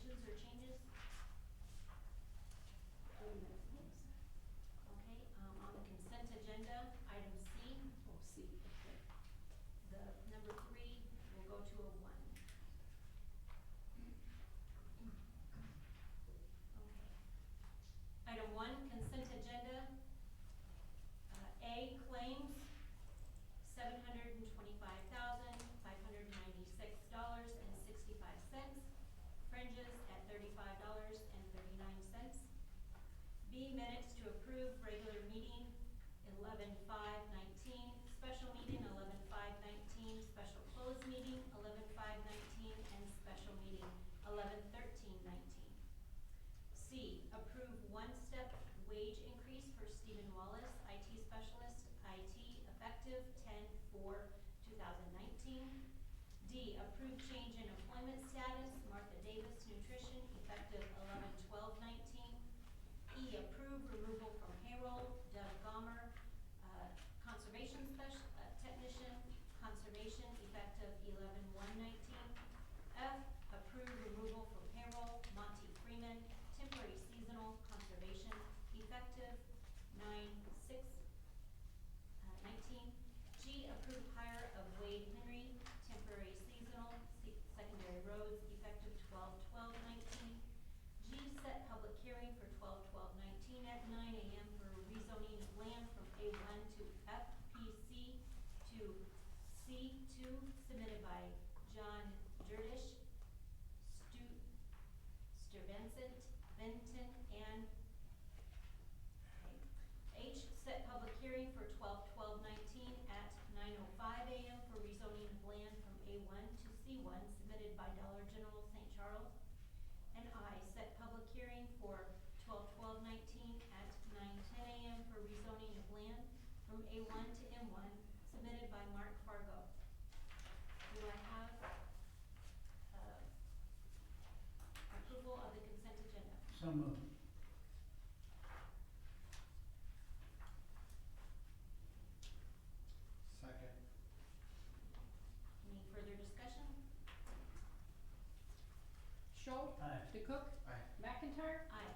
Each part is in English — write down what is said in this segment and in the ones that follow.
additions or changes? Okay, on the consent agenda, item C, Oh, C, okay. the number 3 will go to a 1. Okay. Item 1, consent agenda. A, claims, $725,596.65. Fringes at $35.39. B, minutes to approve regular meeting 11/5/19, special meeting 11/5/19, special closed meeting 11/5/19, and special meeting 11/13/19. C, approve one-step wage increase for Stephen Wallace, IT specialist, IT, effective 10/4/2019. D, approve change in employment status, Martha Davis, nutrition, effective 11/12/19. E, approve removal from payroll, Doug Gomer, conservation technician, conservation, effective 11/1/19. F, approve removal from payroll, Monty Freeman, temporary seasonal, conservation, effective 9/6/19. G, approve hire of Wade Henry, temporary seasonal, secondary roads, effective 12/12/19. G, set public hearing for 12/12/19 at 9 a.m. for rezoning of land from A1 to FPC to C2, submitted by John Durdish, Vincent, Benton, and H, set public hearing for 12/12/19 at 9:05 a.m. for rezoning of land from A1 to C1, submitted by Dollar General St. Charles. And I, set public hearing for 12/12/19 at 9:10 a.m. for rezoning of land from A1 to M1, submitted by Mark Fargo. Do I have approval of the consent agenda? So moved. Second. Any further discussion? Scholl. Aye. DeCook. Aye. McIntyre. Aye.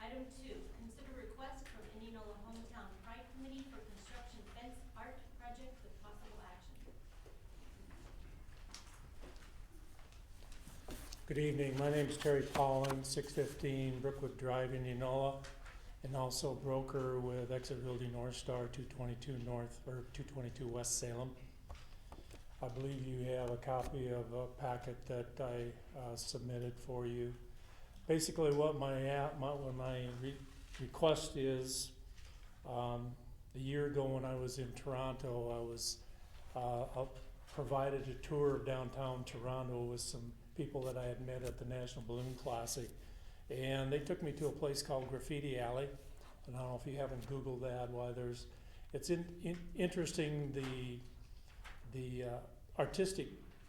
Item 2, consider request from Indianola Hometown Pride Committee for construction fence art project with possible action. Good evening. My name is Terry Pollen, 615 Brookwood Drive, Indianola, and also broker with Exit Realty North Star, 222 North or 222 West Salem. I believe you have a copy of a packet that I submitted for you. Basically, what my request is, a year ago when I was in Toronto, I was provided a tour of downtown Toronto with some people that I had met at the National Balloon Classic, and they took me to a place called Graffiti Alley. And I don't know if you haven't Googled that. It's interesting the artistic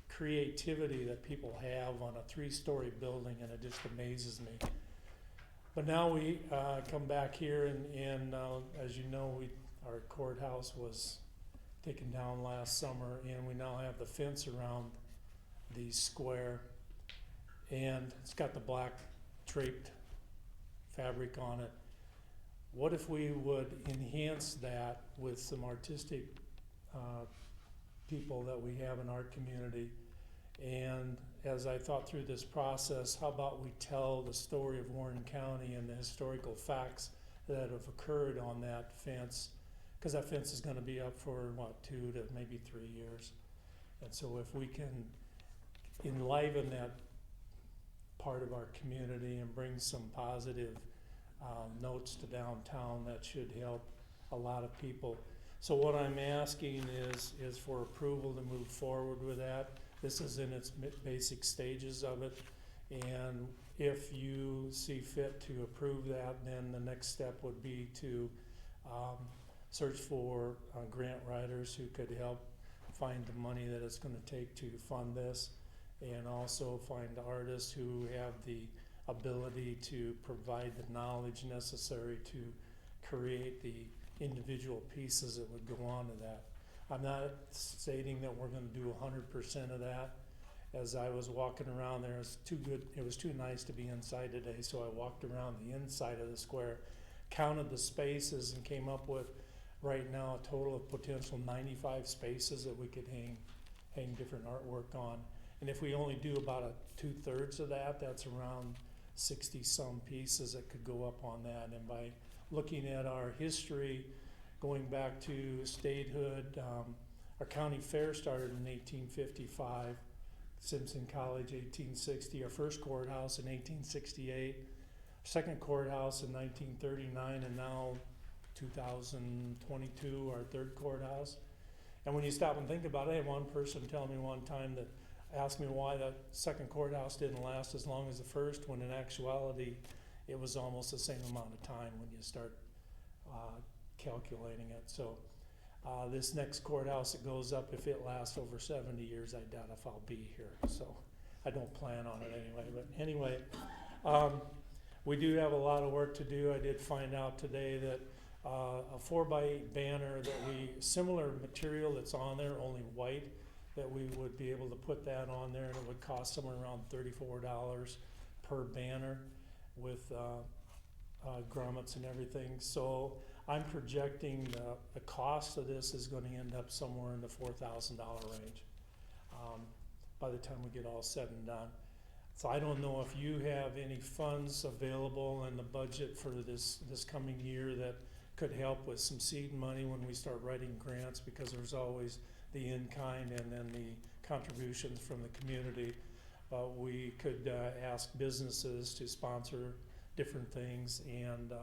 creativity that people have on a 3-story building, and it just amazes me. But now we come back here, and as you know, our courthouse was taken down last summer, and we now have the fence around the square, and it's got the black draped fabric on it. What if we would enhance that with some artistic people that we have in our community? And as I thought through this process, how about we tell the story of Warren County and the historical facts that have occurred on that fence, because that fence is going to be up for 2 to maybe 3 years. And so if we can enliven that part of our community and bring some positive notes to downtown, that should help a lot of people. So what I'm asking is for approval to move forward with that. This is in its basic stages of it, and if you see fit to approve that, then the next step would be to search for grant writers who could help find the money that it's going to take to fund this, and also find artists who have the ability to provide the knowledge necessary to create the individual pieces that would go on to that. I'm not stating that we're going to do 100% of that, as I was walking around there, it was too nice to be inside today, so I walked around the inside of the square, counted the spaces and came up with, right now, a total of potential 95 spaces that we could hang different artwork on. And if we only do about 2/3 of that, that's around 60-some pieces that could go up on that. And by looking at our history, going back to statehood, our county fair started in 1855, Simpson College 1860, our first courthouse in 1868, second courthouse in 1939, and now 2022, our third courthouse. And when you stop and think about it, I had one person tell me one time that asked me why the second courthouse didn't last as long as the first, when in actuality it was almost the same amount of time when you start calculating it. So this next courthouse that goes up, if it lasts over 70 years, I doubt if I'll be here. So I don't plan on it anyway. But anyway, we do have a lot of work to do. I did find out today that a 4x8 banner similar material that's on there, only white, that we would be able to put that on there, and it would cost somewhere around $34 per banner with grommets and everything. So I'm projecting the cost of this is going to end up somewhere in the $4,000 range by the time we get all said and done. So I don't know if you have any funds available in the budget for this coming year that could help with some seed money when we start writing grants, because there's always the in-kind and then the contributions from the community. We could ask businesses to sponsor different things and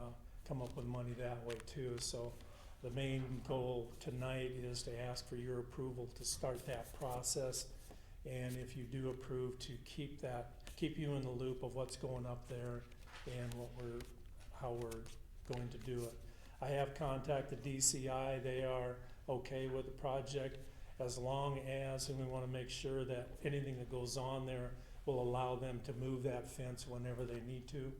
come up with money that way too. So the main goal tonight is to ask for your approval to start that process, and if you do approve, to keep you in the loop of what's going up there and how we're going to do it. I have contacted DCI. They are okay with the project, as long as, and we want to make sure that anything that goes on there will allow them to move that fence whenever they need to.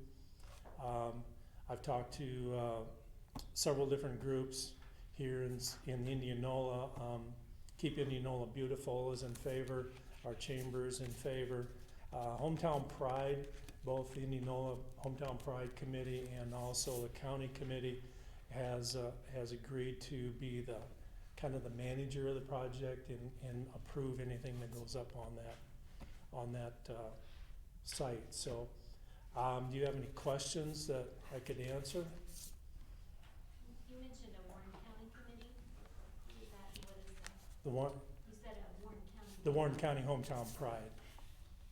I've talked to several different groups here in Indianola. Keep Indianola Beautiful is in favor. Our chamber is in favor. Hometown Pride, both the Indianola Hometown Pride Committee and also the county committee has agreed to be the kind of the manager of the project and approve anything that goes up on that site. So do you have any questions that I could answer? You mentioned a Warren County committee. What is that? The one, You said a Warren County. the Warren County Hometown Pride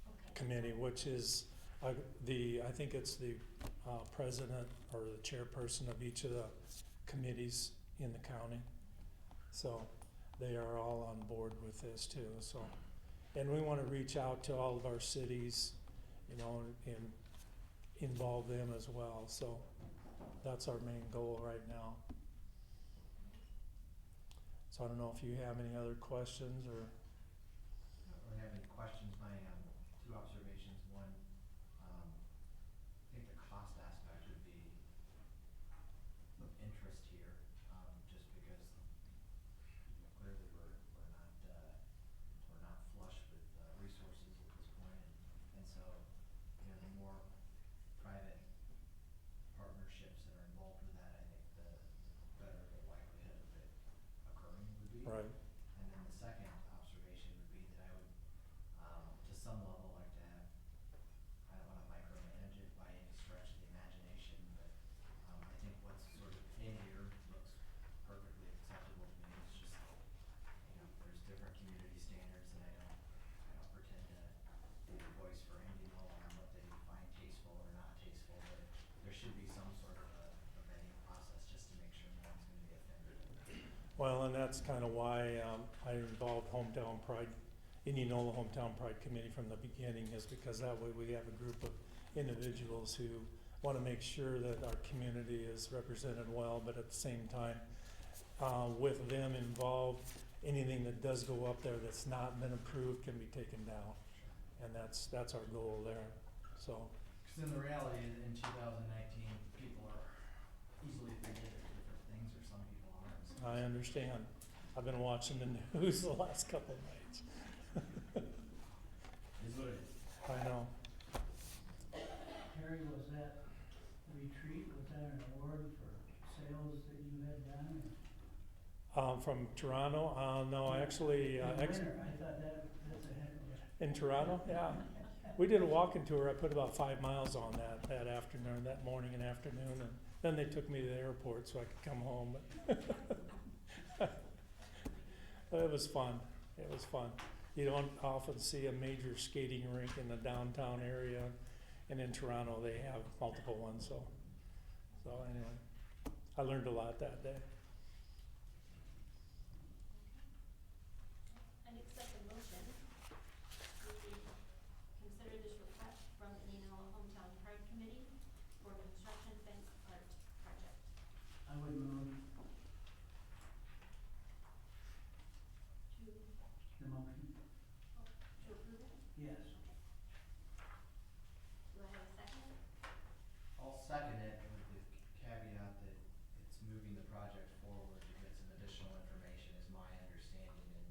Okay. Committee, which is I think it's the president or the chairperson of each of the committees in the county. So they are all on board with this too. So, and we want to reach out to all of our cities, and involve them as well. So that's our main goal right now. So I don't know if you have any other questions or. I don't really have any questions. My two observations. One, I think the cost aspect would be of interest here, just because clearly we're not flush with resources at this point, and so the more private partnerships that are involved with that, I think the better the likelihood of it occurring would be. Right. And then the second observation would be that I would, to some level, like to have, I don't wanna micromanage it by any stretch of the imagination, but, I think what's sort of in here looks perfectly acceptable to me. It's just, there's different community standards, and I don't pretend to be a voice for Indianola on what they find tasteful or not tasteful, but there should be some sort of a vetting process just to make sure no one's gonna be offended. Well, and that's kind of why I involved Hometown Pride, Indianola Hometown Pride Committee from the beginning, is because that way we have a group of individuals who want to make sure that our community is represented well, but at the same time, with them involved, anything that does go up there that's not been approved can be taken down. And that's our goal there, so. Because then the reality is, in 2019, people are easily offended at different things, or some people aren't. So I understand. I've been watching the news the last couple of nights. I know. Terry, was that retreat, was that an award for sales that you had done? From Toronto, no, actually, In winter, I thought that's a heck of a. in Toronto, yeah. We did a walking tour. I put about 5 miles on that afternoon, that morning and afternoon, and then they took me to the airport so I could come home. But it was fun. It was fun. You don't often see a major skating rink in the downtown area, and in Toronto they have multiple ones. So anyway, I learned a lot that day. I'd accept a motion to consider this request from the Indianola Hometown Pride Committee for construction fence art project. I would move To, the motion. to approve it? Yes. Do I have a second? I'll second it with the caveat that it's moving the project forward to get some additional information is my understanding, and,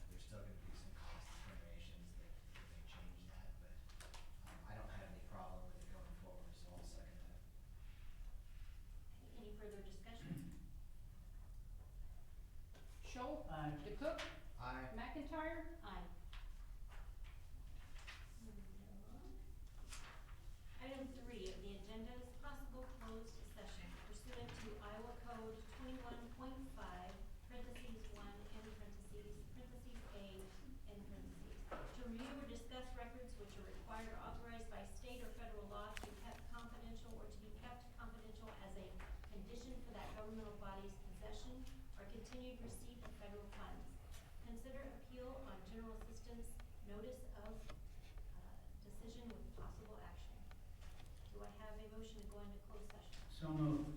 there's still gonna be some cost determinations that may change that, but, I don't have any problem with it going forward, so I'll second that. Any further discussion? Schultz, Aye. DeCook, Aye. McIntyre, Aye. Item 3 of the agenda is possible closed session pursuant to Iowa Code 21.5, parentheses 1, end parentheses, parentheses A, end parentheses, to review or discuss records which are required or authorized by state or federal law to be kept confidential or to be kept confidential as a condition for that governmental body's possession or continued receipt of federal funds. Consider appeal on general assistance notice of decision with possible action. Do I have a motion to go into closed session? So moved.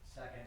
Second.